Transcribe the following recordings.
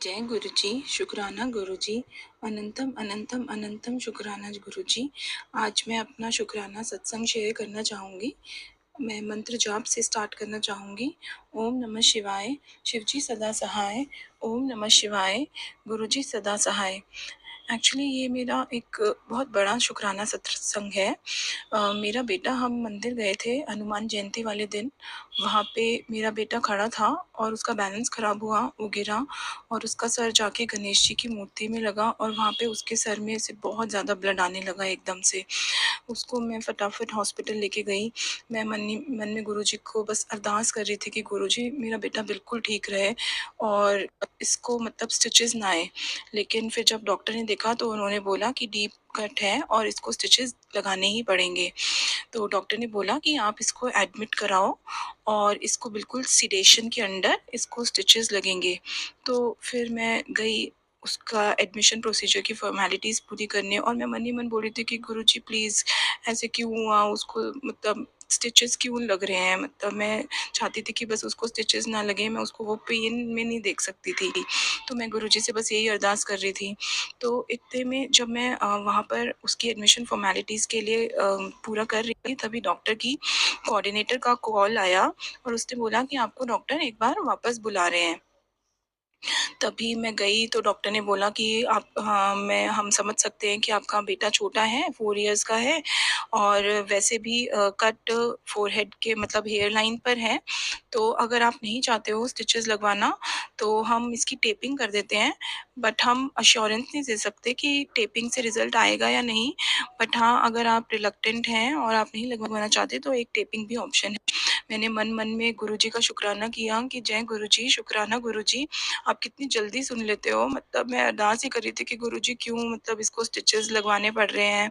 जय गुरुजी, शुक्राना गुरुजी, अनंतम अनंतम अनंतम शुक्राना गुरुजी। आज मैं अपना शुक्राना सत्संग शेयर करना चाहूँगी। मैं मंत्र जाप से स्टार्ट करना चाहूँगी। ओम नमः शिवाय, शिवजी सदा सहाय। ओम नमः शिवाय, गुरुजी सदा सहाय। एक्चुअली ये मेरा एक बहुत बड़ा शुक्राना सत्संग है। मेरा बेटा, हम मंदिर गए थे हनुमान जयंती वाले दिन। वहाँ पे मेरा बेटा खड़ा था और उसका बैलेंस ख़राब हुआ, वो गिरा और उसका सर जाके गणेश जी की मूर्ति में लगा और वहाँ पे उसके सर में से बहुत ज़्यादा ब्लड आने लगा एकदम से। उसको मैं फटाफट हॉस्पिटल लेके गई। मैं मन में गुरुजी को बस अरदास कर रही थी कि गुरुजी मेरा बेटा बिल्कुल ठीक रहे और इसको मतलब स्टिचेस ना आए। लेकिन फिर जब डॉक्टर ने देखा तो उन्होंने बोला कि डीप कट है और इसको स्टिचेस लगाने ही पड़ेंगे। तो डॉक्टर ने बोला कि आप इसको एडमिट कराओ और इसको बिल्कुल सिडेशन के अंडर इसको स्टिचेस लगेंगे। तो फिर मैं गई उसका एडमिशन प्रोसीजर की फॉर्मेलिटीज़ पूरी करने और मैं मन ही मन बोल रही थी कि गुरुजी प्लीज़ ऐसे क्यों हुआ, उसको मतलब स्टिचेस क्यों लग रहे हैं, मतलब मैं चाहती थी कि बस उसको स्टिचेस ना लगे, मैं उसको वो पेन में नहीं देख सकती थी। तो मैं गुरुजी से बस यही अरदास कर रही थी। तो इतने में जब मैं वहाँ पर उसकी एडमिशन फॉर्मेलिटीज़ के लिए पूरा कर रही थी, तभी डॉक्टर की कोऑर्डिनेटर का कॉल आया और उसने बोला कि आपको डॉक्टर एक बार वापस बुला रहे हैं। तभी मैं गई तो डॉक्टर ने बोला कि आप, हाँ, हम समझ सकते हैं कि आपका बेटा छोटा है, 4 इयर्स का है और वैसे भी कट फ़ोरहेड के मतलब हेयर लाइन पर है। तो अगर आप नहीं चाहते हो स्टिचेस लगवाना तो हम इसकी टेपिंग कर देते हैं, बट हम अश्योरेंस नहीं दे सकते कि टेपिंग से रिज़ल्ट आएगा या नहीं। बट हाँ, अगर आप रिलक्टेंट हैं और आप नहीं लगवाना चाहते तो एक टेपिंग भी ऑप्शन है। मैंने मन-मन में गुरुजी का शुक्राना किया कि जय गुरुजी, शुक्राना गुरुजी, आप कितनी जल्दी सुन लेते हो। मतलब मैं अरदास ही कर रही थी कि गुरुजी क्यों मतलब इसको स्टिचेस लगवाने पड़ रहे हैं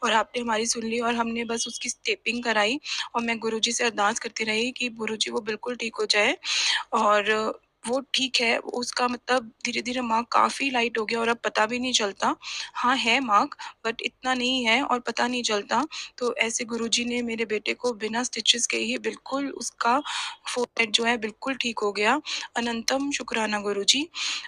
और आपने हमारी सुन ली और हमने बस उसकी टेपिंग कराई और मैं गुरुजी से अरदास करती रही कि गुरुजी वो बिल्कुल ठीक हो जाए और वो ठीक है। उसका मतलब धीरे-धीरे मार्क काफ़ी लाइट हो गया और अब पता भी नहीं चलता। हाँ, है मार्क बट इतना नहीं है और पता नहीं चलता। तो ऐसे गुरुजी ने मेरे बेटे को बिना स्टिचेस के ही बिल्कुल उसका फोrehead जो है बिल्कुल ठीक हो गया। अनंतम शुक्राना गुरुजी।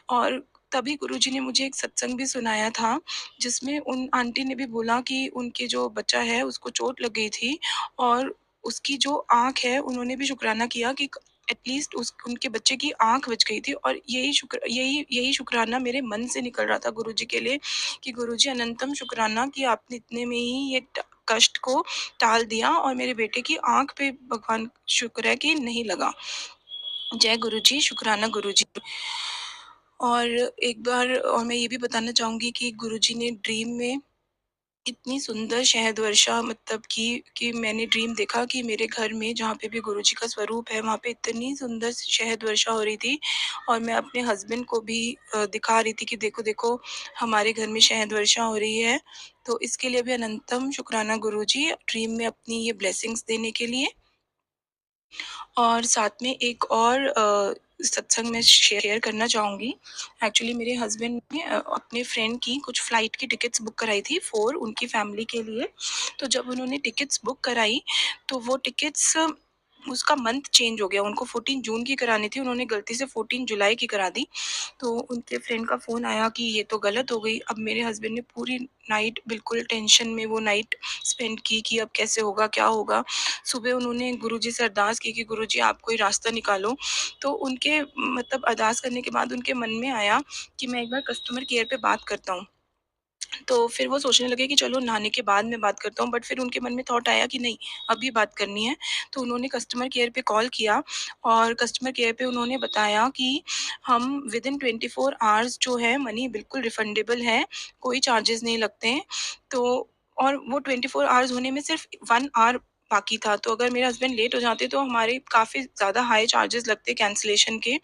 और तभी गुरुजी ने मुझे एक सत्संग भी सुनाया था, जिसमें उन आंटी ने भी बोला कि उनके जो बच्चा है उसको चोट लग गई थी और उसकी जो आँख है उन्होंने भी शुक्राना किया कि एटलीस्ट उस उनके बच्चे की आँख बच गई थी और यही शुक्राना मेरे मन से निकल रहा था गुरुजी के लिए कि गुरुजी अनंतम शुक्राना कि आपने इतने में ही ये कष्ट को टाल दिया और मेरे बेटे की आँख पे भगवान शुक्र है कि नहीं लगा। जय गुरुजी, शुक्राना गुरुजी। और एक बार और मैं ये भी बताना चाहूँगी कि गुरुजी ने ड्रीम में इतनी सुंदर शहद वर्षा मतलब कि मैंने ड्रीम देखा कि मेरे घर में जहाँ पे भी गुरुजी का स्वरूप है वहाँ पे इतनी सुंदर शहद वर्षा हो रही थी और मैं अपने हस्बैंड को भी दिखा रही थी कि देखो देखो हमारे घर में शहद वर्षा हो रही है। तो इसके लिए भी अनंतम शुक्राना गुरुजी ड्रीम में अपनी ये ब्लेसिंग्स देने के लिए। और साथ में एक और सत्संग मैं शेयर करना चाहूँगी। एक्चुअली मेरे हस्बैंड ने अपने फ्रेंड की कुछ फ़्लाइट की टिकट्स बुक कराई थी 4 उनकी फ़ैमिली के लिए। तो जब उन्होंने टिकट्स बुक कराई, तो वो टिकट्स उसका मंथ चेंज हो गया। उनको 14 जून की करानी थी, उन्होंने गलती से 14 जुलाई की करा दी। तो उनके फ्रेंड का फ़ोन आया कि ये तो गलत हो गई। अब मेरे हस्बैंड ने पूरी नाइट बिल्कुल टेंशन में वो नाइट स्पेंड की कि अब कैसे होगा, क्या होगा? सुबह उन्होंने गुरुजी से अरदास की कि गुरुजी आप कोई रास्ता निकालो। तो उनके मतलब अरदास करने के बाद उनके मन में आया कि मैं एक बार कस्टमर केयर पे बात करता हूँ। तो फिर वो सोचने लगे कि चलो नहाने के बाद मैं बात करता हूँ, बट फिर उनके मन में थॉट आया कि नहीं, अभी बात करनी है। तो उन्होंने कस्टमर केयर पे कॉल किया और कस्टमर केयर पे उन्होंने बताया कि हम विदिन 24 आवर्स जो है मनी बिल्कुल रिफंडेबल है, कोई चार्जेस नहीं लगते हैं। तो और वो 24 आवर्स होने में सिर्फ 1 आवर बाकी था। तो अगर मेरे हस्बैंड लेट हो जाते तो हमारे काफ़ी ज़्यादा हाई चार्जेस लगते कैंसलेशन के।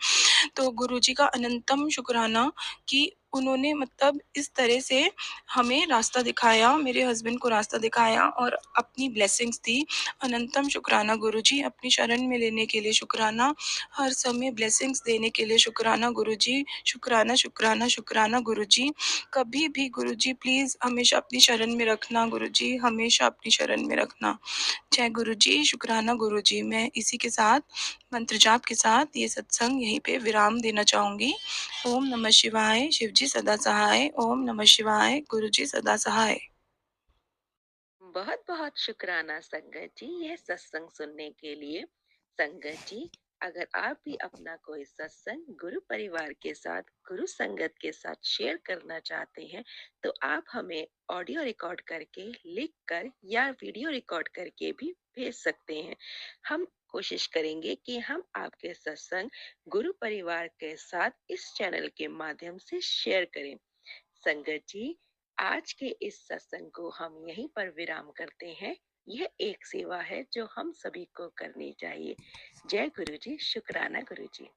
तो गुरुजी का अनंतम शुक्राना कि उन्होंने मतलब इस तरह से हमें रास्ता दिखाया, मेरे हस्बैंड को रास्ता दिखाया और अपनी ब्लेसिंग्स दी। अनंतम शुक्राना गुरुजी, अपनी शरण में लेने के लिए शुक्राना, हर समय ब्लेसिंग्स देने के लिए शुक्राना गुरुजी, शुक्राना, शुक्राना, शुक्राना गुरुजी। कभी भी गुरुजी प्लीज़ हमेशा अपनी शरण में रखना गुरुजी, हमेशा अपनी शरण में रखना। जय गुरुजी, शुक्राना गुरुजी। मैं इसी के साथ मंत्र जाप के साथ ये सत्संग यहीं पे विराम देना चाहूँगी। ओम नमः शिवाय, शिव जी सदा सहाय। ओम नमः शिवाय, गुरु जी सदा सहाय। बहुत बहुत शुक्राना संगत जी यह सत्संग सुनने के लिए। संगत जी, अगर आप भी अपना कोई सत्संग गुरु परिवार के साथ, गुरु संगत के साथ शेयर करना चाहते हैं, तो आप हमें ऑडियो रिकॉर्ड करके, लिख कर या वीडियो रिकॉर्ड करके भी भेज सकते हैं। हम कोशिश करेंगे कि हम आपके सत्संग गुरु परिवार के साथ इस चैनल के माध्यम से शेयर करें। संगत जी, आज के इस सत्संग को हम यहीं पर विराम करते हैं। यह एक सेवा है जो हम सभी को करनी चाहिए। जय गुरु जी, शुक्राना गुरु जी।